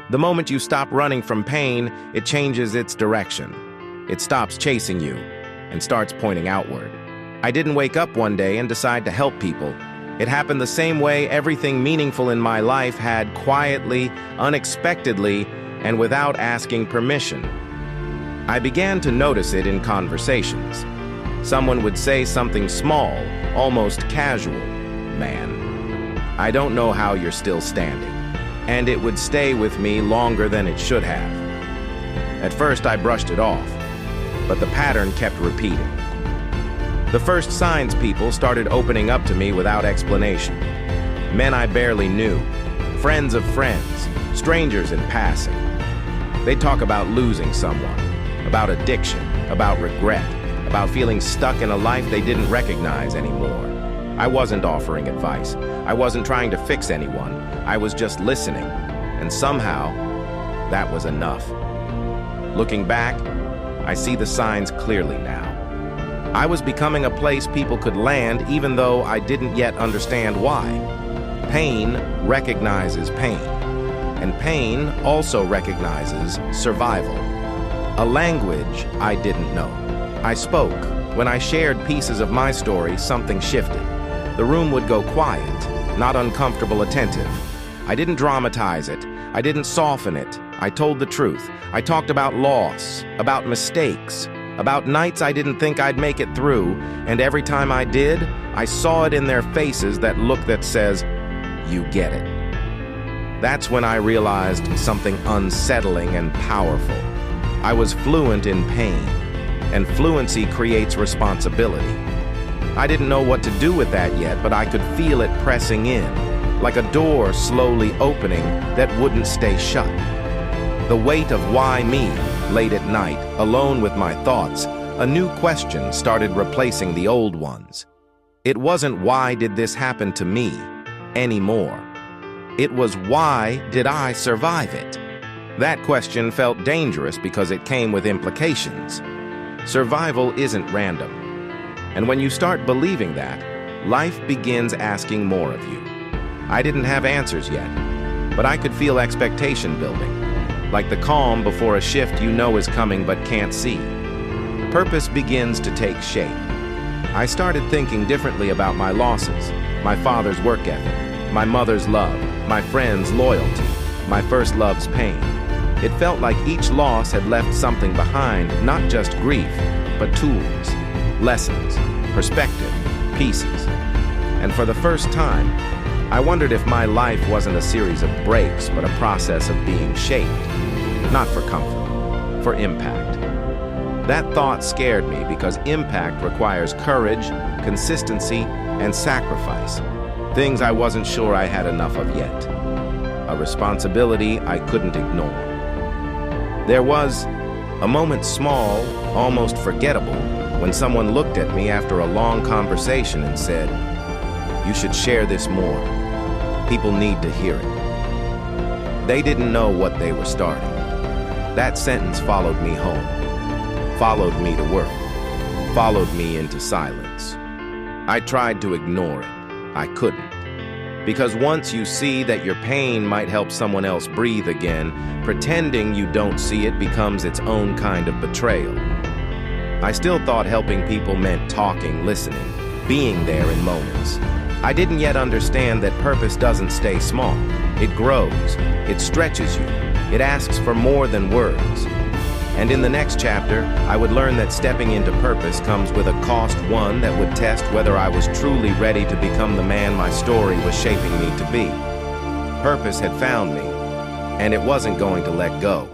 The moment you stop running from pain, it changes its direction. It stops chasing you and starts pointing outward. I didn't wake up one day and decide to help people. It happened the same way everything meaningful in my life had, quietly, unexpectedly, and without asking permission. I began to notice it in conversations. Someone would say something small, almost casual. "Man, I don't know how you're still standing." And it would stay with me longer than it should have. At first, I brushed it off, but the pattern kept repeating. The first signs people started opening up to me without explanation. Men I barely knew, friends of friends, strangers in passing. They'd talk about losing someone, about addiction, about regret, about feeling stuck in a life they didn't recognize anymore. I wasn't offering advice. I wasn't trying to fix anyone. I was just listening, and somehow, that was enough. Looking back, I see the signs clearly now. I was becoming a place people could land even though I didn't yet understand why. Pain recognizes pain, and pain also recognizes survival. A language I didn't know. I spoke. When I shared pieces of my story, something shifted. The room would go quiet, not uncomfortable, attentive. I didn't dramatize it. I didn't soften it. I told the truth. I talked about loss, about mistakes, about nights I didn't think I'd make it through, and every time I did, I saw it in their faces, that look that says, "You get it." That's when I realized something unsettling and powerful. I was fluent in pain, and fluency creates responsibility. I didn't know what to do with that yet, but I could feel it pressing in, like a door slowly opening that wouldn't stay shut. The weight of why me, late at night, alone with my thoughts, a new question started replacing the old ones. It wasn't "why did this happen to me?" anymore. It was "why did I survive it?" That question felt dangerous because it came with implications. Survival isn't random. And when you start believing that, life begins asking more of you. I didn't have answers yet, but I could feel expectation building, like the calm before a shift you know is coming but can't see. Purpose begins to take shape. I started thinking differently about my losses, my father's work ethic, my mother's love, my friends' loyalty, my first love's pain. It felt like each loss had left something behind, not just grief, but tools, lessons, perspective, pieces. And for the first time, I wondered if my life wasn't a series of breaks, but a process of being shaped, not for comfort, for impact. That thought scared me because impact requires courage, consistency, and sacrifice, things I wasn't sure I had enough of yet. A responsibility I couldn't ignore. There was a moment, small, almost forgettable, when someone looked at me after a long conversation and said, "You should share this more. People need to hear it." They didn't know what they were starting. That sentence followed me home, followed me to work, followed me into silence. I tried to ignore it. I couldn't. Because once you see that your pain might help someone else breathe again, pretending you don't see it becomes its own kind of betrayal. I still thought helping people meant talking, listening, being there in moments. I didn't yet understand that purpose doesn't stay small. It grows, it stretches you, it asks for more than words. And in the next chapter, I would learn that stepping into purpose comes with a cost, one that would test whether I was truly ready to become the man my story was shaping me to be. Purpose had found me, and it wasn't going to let go.